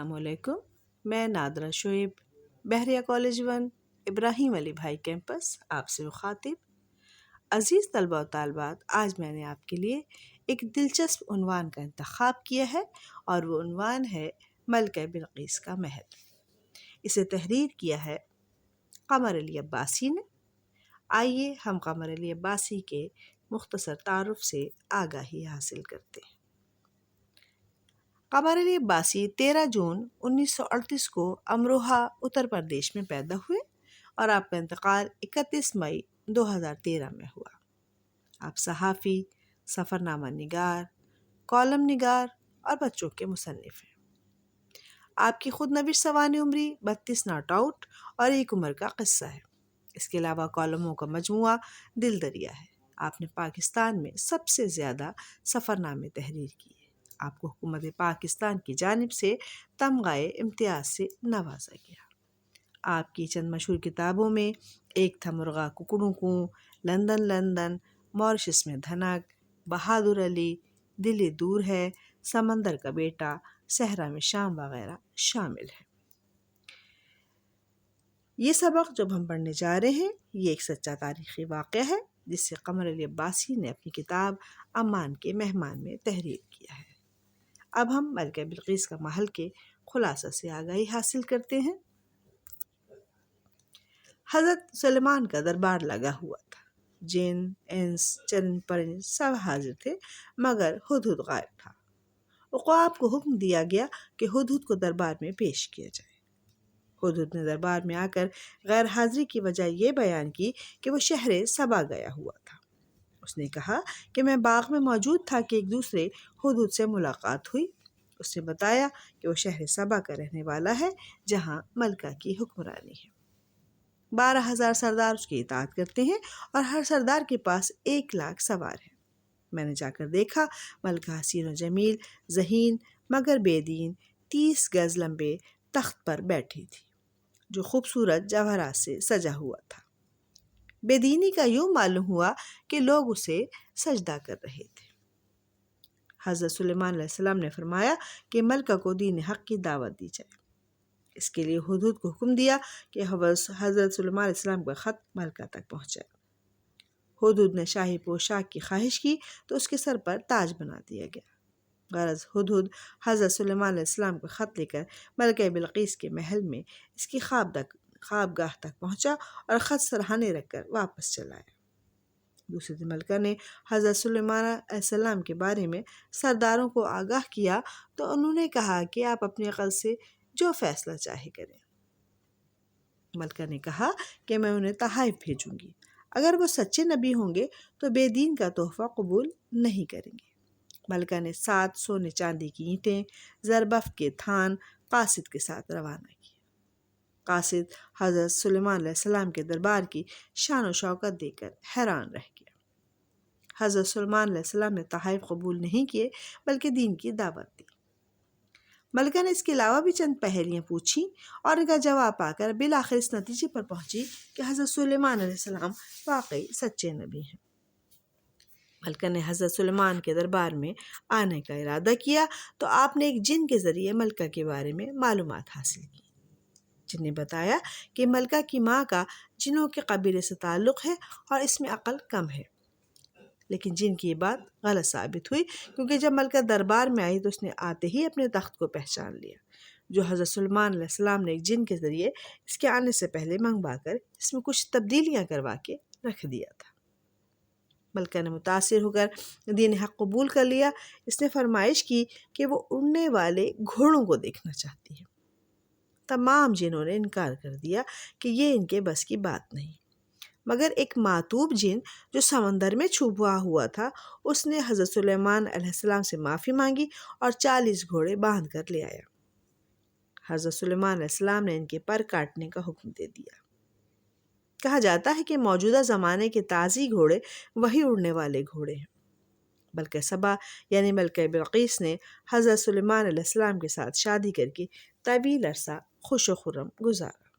السلام علیکم، میں نادرہ شعیب، بحریہ کالج 1 ابراہیم علی بھائی کیمپس آپ سے مخاطب۔ عزیز طلبہ و طالبات، آج میں نے آپ کے لیے ایک دلچسپ عنوان کا انتخاب کیا ہے اور وہ عنوان ہے ملکہ بلقیس کا محل۔ اسے تحریر کیا ہے قمر علی عباسی نے۔ آئیے ہم قمر علی عباسی کے مختصر تعارف سے آگاہی حاصل کرتے ہیں۔ قمر علی عباسی 13 جون 1938 کو امروہہ اتر پردیش میں پیدا ہوئے اور آپ کا انتقال 31 مئی 2013 میں ہوا۔ آپ صحافی، سفرنامہ نگار، کالم نگار اور بچوں کے مصنف ہیں۔ آپ کی خود نوشت سوانح عمری 32 ناٹ آؤٹ اور ایک عمر کا قصہ ہے۔ اس کے علاوہ کالموں کا مجموعہ دل دریا ہے۔ آپ نے پاکستان میں سب سے زیادہ سفرنامے تحریر کیے۔ آپ کو حکومت پاکستان کی جانب سے تمغہ امتیاز سے نوازا گیا۔ آپ کی چند مشہور کتابوں میں ایک تھا مرغا ککڑوں کو، لندن لندن، ماریشس میں دھنک، بہادر علی، دل دور ہے، سمندر کا بیٹا، صحرا میں شام وغیرہ شامل ہے۔ یہ سبق جو ہم پڑھنے جا رہے ہیں یہ ایک سچا تاریخی واقعہ ہے جس سے قمر علی عباسی نے اپنی کتاب امان کے مہمان میں تحریر کیا ہے۔ اب ہم ملکہ بلقیس کا محل کے خلاصہ سے آگاہی حاصل کرتے ہیں۔ حضرت سلیمان کا دربار لگا ہوا تھا۔ جن، انس، چرند پرند سب حاضر تھے مگر ہدہد غائب تھا۔ عقاب کو حکم دیا گیا کہ ہدہد کو دربار میں پیش کیا جائے۔ ہدہد نے دربار میں آ کر غیر حاضری کی وجہ یہ بیان کی کہ وہ شہر سبا گیا ہوا تھا۔ اس نے کہا کہ میں باغ میں موجود تھا کہ ایک دوسرے ہدہد سے ملاقات ہوئی۔ اس نے بتایا کہ وہ شہر سبا کا رہنے والا ہے جہاں ملکہ کی حکمرانی ہے۔ 12,000 سردار اس کی اطاعت کرتے ہیں اور ہر سردار کے پاس 1,00,000 سوار ہیں۔ میں نے جا کر دیکھا ملکہ حسین و جمیل، ذہین مگر بے دین، 30 گز لمبے تخت پر بیٹھی تھی جو خوبصورت جواہرات سے سجا ہوا تھا۔ بے دینی کا یوں معلوم ہوا کہ لوگ اسے سجدہ کر رہے تھے۔ حضرت سلیمان علیہ السلام نے فرمایا کہ ملکہ کو دین حق کی دعوت دی جائے۔ اس کے لیے ہدہد کو حکم دیا کہ حضرت سلیمان علیہ السلام کا خط ملکہ تک پہنچائے۔ ہدہد نے شاہی پوشاک کی خواہش کی تو اس کے سر پر تاج بنا دیا گیا۔ غرض ہدہد حضرت سلیمان علیہ السلام کا خط لے کر ملکہ بلقیس کے محل میں اس کی خوابگاہ تک پہنچا اور خط سرہانے رکھ کر واپس چلا آیا۔ دوسرے دن ملکہ نے حضرت سلیمان علیہ السلام کے بارے میں سرداروں کو آگاہ کیا تو انہوں نے کہا کہ آپ اپنے عقل سے جو فیصلہ چاہے کریں۔ ملکہ نے کہا کہ میں انہیں تحائف بھیجوں گی، اگر وہ سچے نبی ہوں گے تو بے دین کا تحفہ قبول نہیں کریں گے۔ ملکہ نے 7 سونے چاندی کی اینٹیں زربفت کے تھان قاصد کے ساتھ روانہ کی۔ قاصد حضرت سلیمان علیہ السلام کے دربار کی شان و شوکت دیکھ کر حیران رہ گیا۔ حضرت سلیمان علیہ السلام نے تحائف قبول نہیں کیے بلکہ دین کی دعوت دی۔ ملکہ نے اس کے علاوہ بھی چند پہیلیاں پوچھیں اور ان کا جواب پا کر بالآخر اس نتیجے پر پہنچی کہ حضرت سلیمان علیہ السلام واقعی سچے نبی ہیں۔ ملکہ نے حضرت سلیمان کے دربار میں آنے کا ارادہ کیا تو آپ نے ایک جن کے ذریعے ملکہ کے بارے میں معلومات حاصل کی۔ جن نے بتایا کہ ملکہ کی ماں کا جنوں کے قبیلے سے تعلق ہے اور اس میں عقل کم ہے، لیکن جن کی یہ بات غلط ثابت ہوئی کیونکہ جب ملکہ دربار میں آئی تو اس نے آتے ہی اپنے تخت کو پہچان لیا جو حضرت سلیمان علیہ السلام نے ایک جن کے ذریعے اس کے آنے سے پہلے منگوا کر اس میں کچھ تبدیلیاں کروا کے رکھ دیا تھا۔ ملکہ نے متاثر ہو کر دین حق قبول کر لیا۔ اس نے فرمائش کی کہ وہ اڑنے والے گھوڑوں کو دیکھنا چاہتی ہے۔ تمام جنوں نے انکار کر دیا کہ یہ ان کے بس کی بات نہیں، مگر ایک معتوب جن جو سمندر میں چھپا ہوا تھا اس نے حضرت سلیمان علیہ السلام سے معافی مانگی اور 40 گھوڑے باندھ کر لے آیا۔ حضرت سلیمان علیہ السلام نے ان کے پر کاٹنے کا حکم دے دیا۔ کہا جاتا ہے کہ موجودہ زمانے کے تازی گھوڑے وہی اڑنے والے گھوڑے ہیں۔ ملکہ سبا یعنی ملکہ بلقیس نے حضرت سلیمان علیہ السلام کے ساتھ شادی کر کے طویل عرصہ خوش و خرم گزارا۔